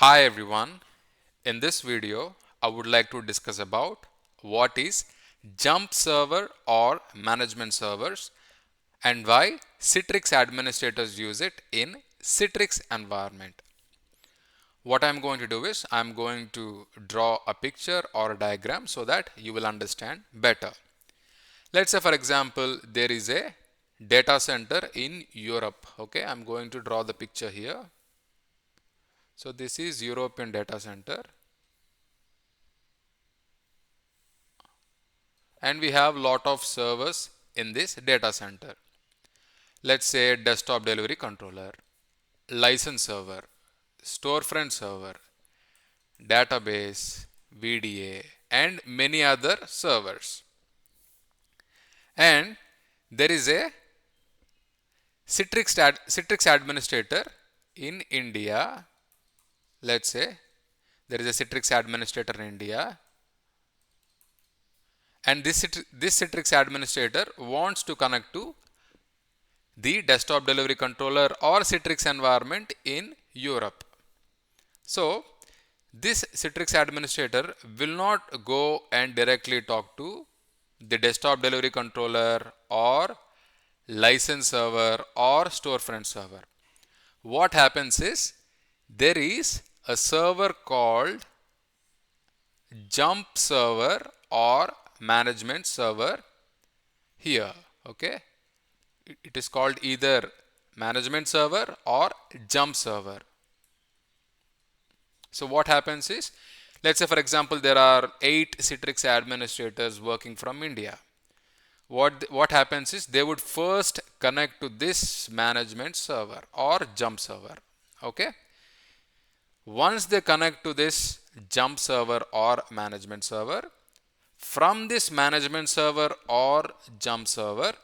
Hi everyone. In this video, I would like to discuss about what is jump server or management servers and why Citrix administrators use it in Citrix environment. What I'm going to do is I'm going to draw a picture or a diagram so that you will understand better. Let's say for example, there is a data center in Europe. Okay, I'm going to draw the picture here. So this is European data center. And we have lot of servers in this data center. Let's say desktop delivery controller, license server, storefront server, database, VDA, and many other servers. And there is a Citrix administrator in India. Let's say there is a Citrix administrator in India, and this Citrix administrator wants to connect to the desktop delivery controller or Citrix environment in Europe. So this Citrix administrator will not go and directly talk to the desktop delivery controller or license server or storefront server. What happens is there is a server called jump server or management server here. Okay, it is called either management server or jump server. So what happens is, let's say for example there are 8 Citrix administrators working from India. What happens is they would first connect to this management server or jump server. Okay, once they connect to this jump server or management server, from this management server or jump server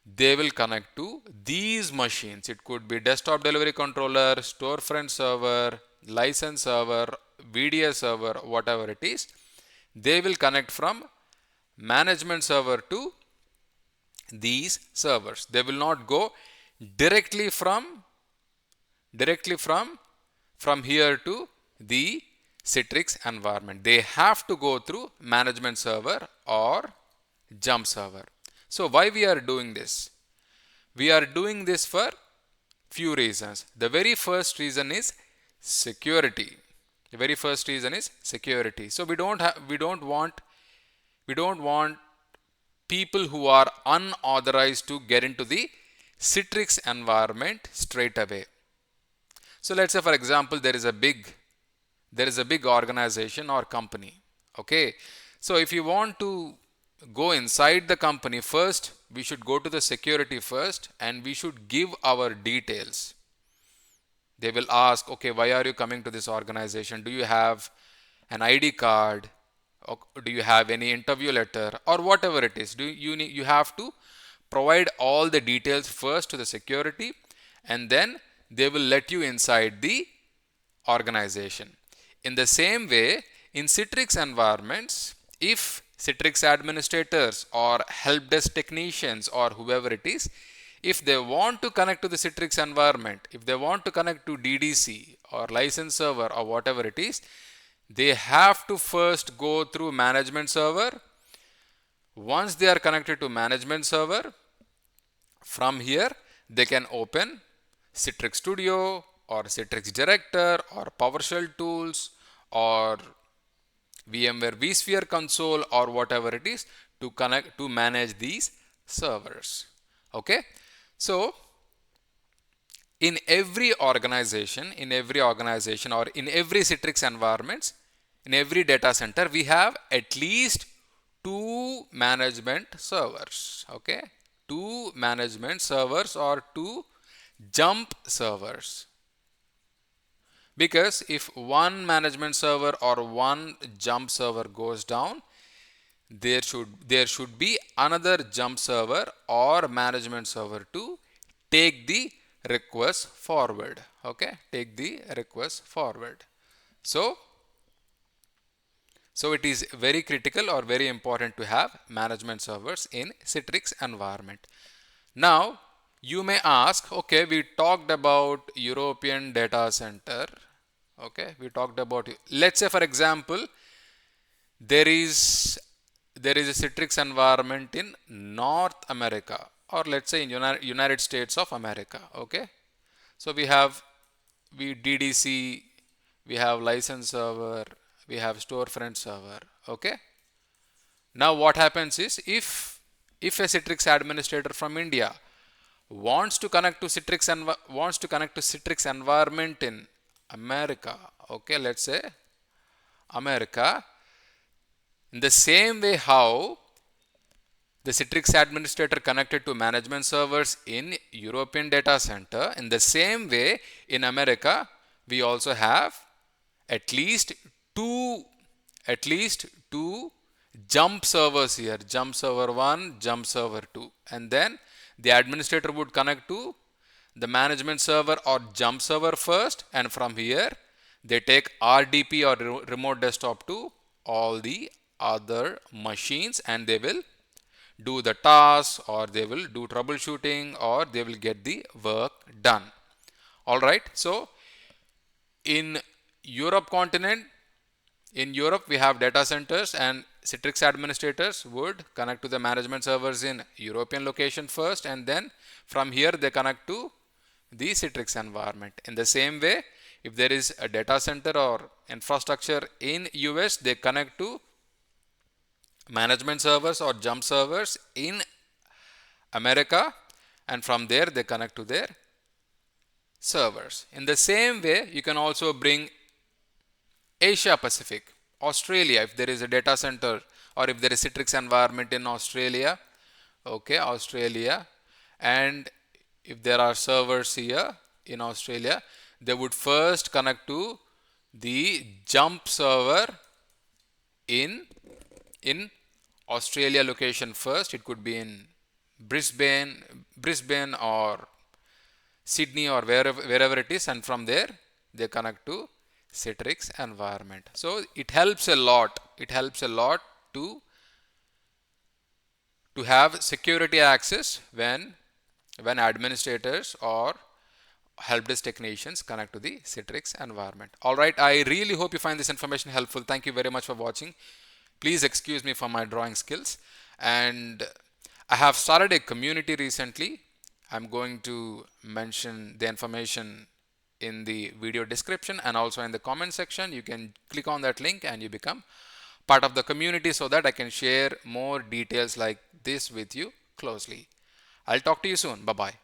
they will connect to these machines. It could be desktop delivery controller, storefront server, license server, VDA server, whatever it is. They will connect from management server to these servers. They will not go directly from here to the Citrix environment. They have to go through management server or jump server. So why we are doing this? We are doing this for few reasons. The very first reason is security. The very first reason is security. So we don't want people who are unauthorized to get into the Citrix environment straight away. So let's say for example there is a big organization or company. Okay, so if you want to go inside the company, first we should go to the security first and we should give our details. They will ask, okay, why are you coming to this organization? Do you have an ID card? Or do you have any interview letter or whatever it is? You have to provide all the details first to the security, and then they will let you inside the organization. In the same way, in Citrix environments, if Citrix administrators or help desk technicians or whoever it is, if they want to connect to the Citrix environment, if they want to connect to DDC or license server or whatever it is, they have to first go through management server. Once they are connected to management server, from here they can open Citrix Studio or Citrix Director or PowerShell tools or VMware vSphere console or whatever it is to connect to manage these servers. Okay, so in every organization or in every Citrix environments, in every data center, we have at least 2 management servers. Okay, 2 management servers or 2 jump servers. Because if one management server or one jump server goes down, there should be another jump server or management server to take the request forward. Okay, take the request forward. So it is very critical or very important to have management servers in Citrix environment. Now you may ask, okay, we talked about European data center, Okay, we talked about it. Let's say, for example, there is a Citrix environment in North America, or let's say in United States of America. Okay, so we DDC, we have license server, we have storefront server. Okay, now what happens is, if a Citrix administrator from India wants to connect to Citrix environment in America, okay, let's say America, in the same way how the Citrix administrator connected to management servers in European data center, in the same way in America we also have at least two at least two jump servers here, jump server 1, jump server 2, and then the administrator would connect to the management server or jump server first, and from here they take RDP or remote desktop to all the other machines, and they will do the tasks, or they will do troubleshooting, or they will get the work done. All right, so in Europe continent, in Europe we have data centers, and Citrix administrators would connect to the management servers in European location first, and then from here they connect to the Citrix environment. In the same way, if there is a data center or infrastructure in US, they connect to management servers or jump servers in America, and from there they connect to their servers. In the same way, you can also bring Asia Pacific, Australia, if there is a data center or if there is Citrix environment in Australia, okay, Australia, and if there are servers here in Australia, they would first connect to the jump server in Australia location first. It could be in Brisbane or Sydney or wherever it is, and from there they connect to Citrix environment. So it helps a lot. It helps a lot to have security access when administrators or help desk technicians connect to the Citrix environment. All right, I really hope you find this information helpful. Thank you very much for watching. Please excuse me for my drawing skills, and I have started a community recently. I'm going to mention the information in the video description and also in the comment section. You can click on that link and you become part of the community so that I can share more details like this with you closely. I'll talk to you soon. Bye bye.